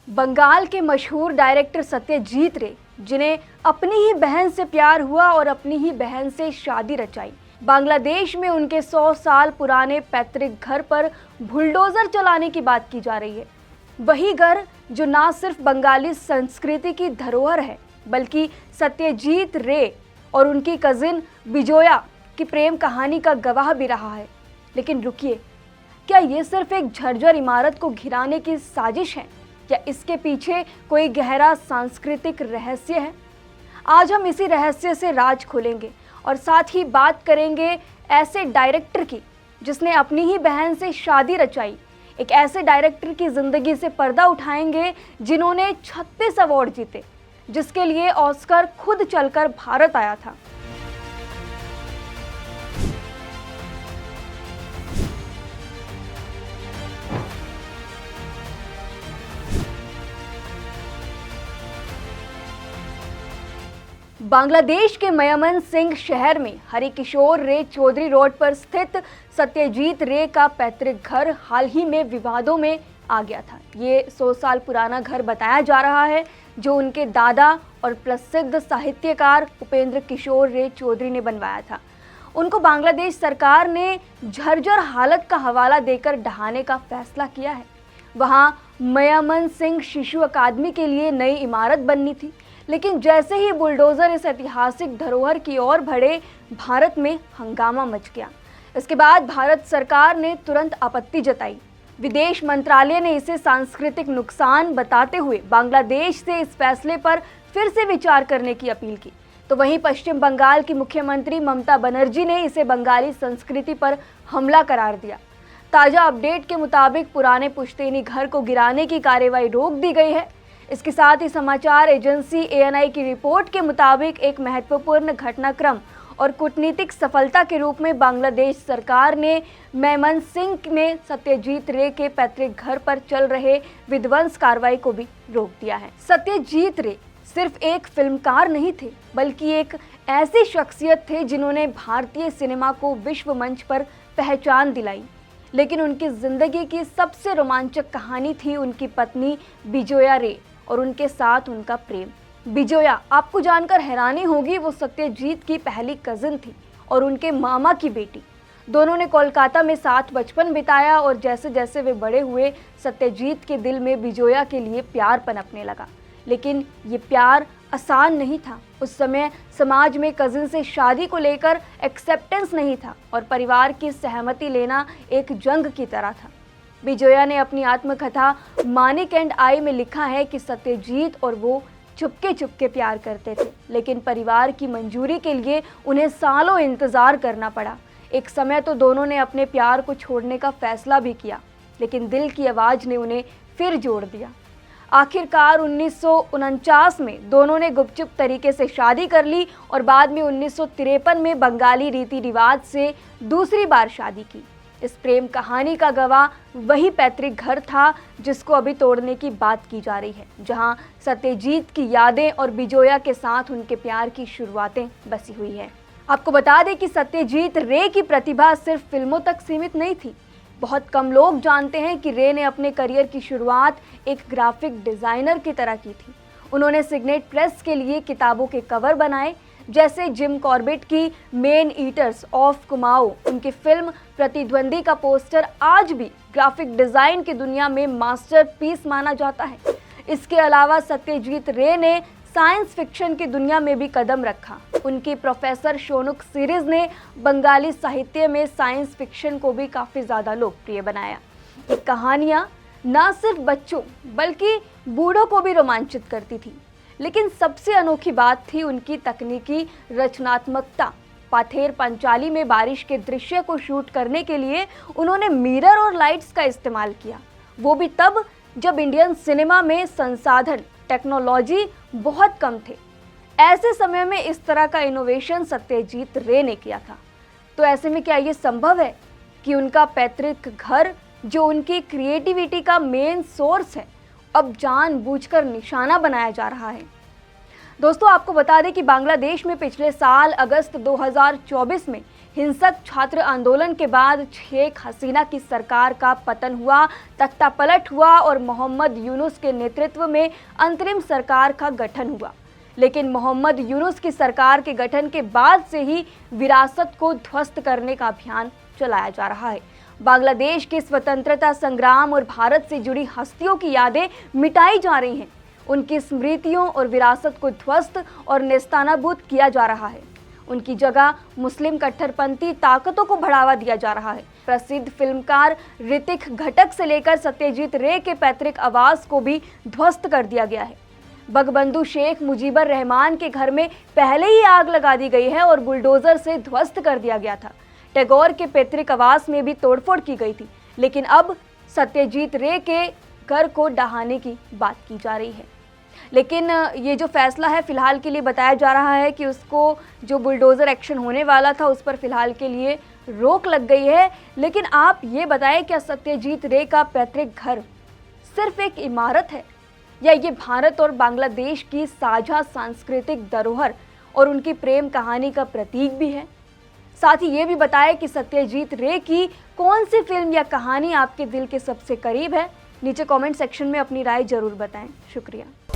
बंगाल के मशहूर डायरेक्टर सत्यजीत रे, जिन्हें अपनी ही बहन से प्यार हुआ और अपनी ही बहन से शादी रचाई, बांग्लादेश में उनके 100 साल पुराने पैतृक घर पर बुलडोजर चलाने की बात की जा रही है। वही घर जो ना सिर्फ बंगाली संस्कृति की धरोहर है, बल्कि सत्यजीत रे और उनकी कजिन बिजोया की प्रेम कहानी का गवाह भी रहा है। लेकिन रुकिए, क्या ये सिर्फ एक झरझर इमारत को घिराने की साजिश है या इसके पीछे कोई गहरा सांस्कृतिक रहस्य है? आज हम इसी रहस्य से राज खोलेंगे और साथ ही बात करेंगे ऐसे डायरेक्टर की जिसने अपनी ही बहन से शादी रचाई। एक ऐसे डायरेक्टर की जिंदगी से पर्दा उठाएंगे जिन्होंने 36 अवार्ड जीते, जिसके लिए ऑस्कर खुद चलकर भारत आया था। बांग्लादेश के मयमन सिंह शहर में हरिकिशोर रे चौधरी रोड पर स्थित सत्यजीत रे का पैतृक घर हाल ही में विवादों में आ गया था। ये 100 साल पुराना घर बताया जा रहा है, जो उनके दादा और प्रसिद्ध साहित्यकार उपेंद्र किशोर रे चौधरी ने बनवाया था। उनको बांग्लादेश सरकार ने झरझर हालत का हवाला देकर ढहाने का फैसला किया है। वहाँ मयमन सिंह शिशु अकादमी के लिए नई इमारत बननी थी, लेकिन जैसे ही बुलडोजर इस ऐतिहासिक धरोहर की ओर बढ़े, भारत में हंगामा मच गया। इसके बाद भारत सरकार ने तुरंत आपत्ति जताई। विदेश मंत्रालय ने इसे सांस्कृतिक नुकसान बताते हुए बांग्लादेश से इस फैसले पर फिर से विचार करने की अपील की। तो वहीं पश्चिम बंगाल की मुख्यमंत्री ममता बनर्जी ने इसे बंगाली संस्कृति पर हमला करार दिया। ताज़ा अपडेट के मुताबिक पुराने पुश्तैनी घर को गिराने की कार्रवाई रोक दी गई है। इसके साथ ही समाचार एजेंसी ANI की रिपोर्ट के मुताबिक एक महत्वपूर्ण घटनाक्रम और कूटनीतिक सफलता के रूप में बांग्लादेश सरकार ने मयमन सिंह में सत्यजीत रे के पैतृक घर पर चल रहे विध्वंस कार्रवाई को भी रोक दिया है। सत्यजीत रे सिर्फ एक फिल्मकार नहीं थे, बल्कि एक ऐसी शख्सियत थे जिन्होंने भारतीय सिनेमा को विश्व मंच पर पहचान दिलाई। लेकिन उनकी जिंदगी की सबसे रोमांचक कहानी थी उनकी पत्नी बिजोया रे और उनके साथ उनका प्रेम। बिजोया, आपको जानकर हैरानी होगी, वो सत्यजीत की पहली कजिन थी और उनके मामा की बेटी। दोनों ने कोलकाता में साथ बचपन बिताया और जैसे जैसे वे बड़े हुए, सत्यजीत के दिल में बिजोया के लिए प्यार पनपने लगा। लेकिन ये प्यार आसान नहीं था। उस समय समाज में कजिन से शादी को लेकर एक्सेप्टेंस नहीं था और परिवार की सहमति लेना एक जंग की तरह था। बिजोया ने अपनी आत्मकथा मानिक एंड आई में लिखा है कि सत्यजीत और वो चुपके चुपके प्यार करते थे, लेकिन परिवार की मंजूरी के लिए उन्हें सालों इंतजार करना पड़ा। एक समय तो दोनों ने अपने प्यार को छोड़ने का फैसला भी किया, लेकिन दिल की आवाज़ ने उन्हें फिर जोड़ दिया। आखिरकार 1949 में दोनों ने गुपचुप तरीके से शादी कर ली और बाद में 1953 में बंगाली रीति रिवाज से दूसरी बार शादी की। इस प्रेम कहानी का गवाह वही पैतृक घर था जिसको अभी तोड़ने की बात की जा रही है, जहां सत्यजीत की यादें और बिजोया के साथ उनके प्यार की शुरुआतें बसी हुई हैं। आपको बता दें कि सत्यजीत रे की प्रतिभा सिर्फ फिल्मों तक सीमित नहीं थी। बहुत कम लोग जानते हैं कि रे ने अपने करियर की शुरुआत एक ग्राफिक डिज़ाइनर की तरह की थी। उन्होंने सिग्नेट प्रेस के लिए किताबों के कवर बनाए, जैसे जिम कॉर्बेट की मेन ईटर्स ऑफ कुमाऊं। उनकी फिल्म प्रतिद्वंदी का पोस्टर आज भी ग्राफिक डिज़ाइन की दुनिया में मास्टरपीस माना जाता है। इसके अलावा सत्यजीत रे ने साइंस फिक्शन की दुनिया में भी कदम रखा। उनकी प्रोफेसर शोनुक सीरीज ने बंगाली साहित्य में साइंस फिक्शन को भी काफ़ी ज़्यादा लोकप्रिय बनाया। ये कहानियाँ न सिर्फ बच्चों बल्कि बूढ़ों को भी रोमांचित करती थी। लेकिन सबसे अनोखी बात थी उनकी तकनीकी रचनात्मकता। पाथेर पंचाली में बारिश के दृश्य को शूट करने के लिए उन्होंने मिरर और लाइट्स का इस्तेमाल किया, वो भी तब जब इंडियन सिनेमा में संसाधन टेक्नोलॉजी बहुत कम थे। ऐसे समय में इस तरह का इनोवेशन सत्यजीत रे ने किया था। तो ऐसे में क्या ये संभव है कि उनका पैतृक घर, जो उनकी क्रिएटिविटी का मेन सोर्स है, अब जानबूझकर निशाना बनाया जा रहा है? दोस्तों, आपको बता दें कि बांग्लादेश में पिछले साल अगस्त 2024 में हिंसक छात्र आंदोलन के बाद शेख हसीना की सरकार का पतन हुआ, तख्तापलट हुआ और मोहम्मद यूनुस के नेतृत्व में अंतरिम सरकार का गठन हुआ। लेकिन मोहम्मद यूनुस की सरकार के गठन के बाद से ही विरासत को ध्वस्त करने का अभियान चलाया जा रहा है। बांग्लादेश के स्वतंत्रता संग्राम और भारत से जुड़ी हस्तियों की यादें मिटाई जा रही हैं। उनकी स्मृतियों और विरासत को ध्वस्त और नेस्तानाबूद किया जा रहा है। उनकी जगह मुस्लिम कट्टरपंथी ताकतों को बढ़ावा दिया जा रहा है। प्रसिद्ध फिल्मकार ऋतिक घटक से लेकर सत्यजीत रे के पैतृक आवास को भी ध्वस्त कर दिया गया है। बंगबंधु शेख मुजीबर रहमान के घर में पहले ही आग लगा दी गई है और बुलडोजर से ध्वस्त कर दिया गया था। टैगोर के पैतृक आवास में भी तोड़फोड़ की गई थी, लेकिन अब सत्यजीत रे के घर को ढहाने की बात की जा रही है। लेकिन ये जो फैसला है फिलहाल के लिए बताया जा रहा है कि उसको जो बुलडोज़र एक्शन होने वाला था उस पर फिलहाल के लिए रोक लग गई है। लेकिन आप ये बताएं, क्या सत्यजीत रे का पैतृक घर सिर्फ एक इमारत है या ये भारत और बांग्लादेश की साझा सांस्कृतिक धरोहर और उनकी प्रेम कहानी का प्रतीक भी है? साथ ही ये भी बताएं कि सत्यजीत रे की कौन सी फिल्म या कहानी आपके दिल के सबसे करीब है। नीचे कमेंट सेक्शन में अपनी राय जरूर बताएं। शुक्रिया।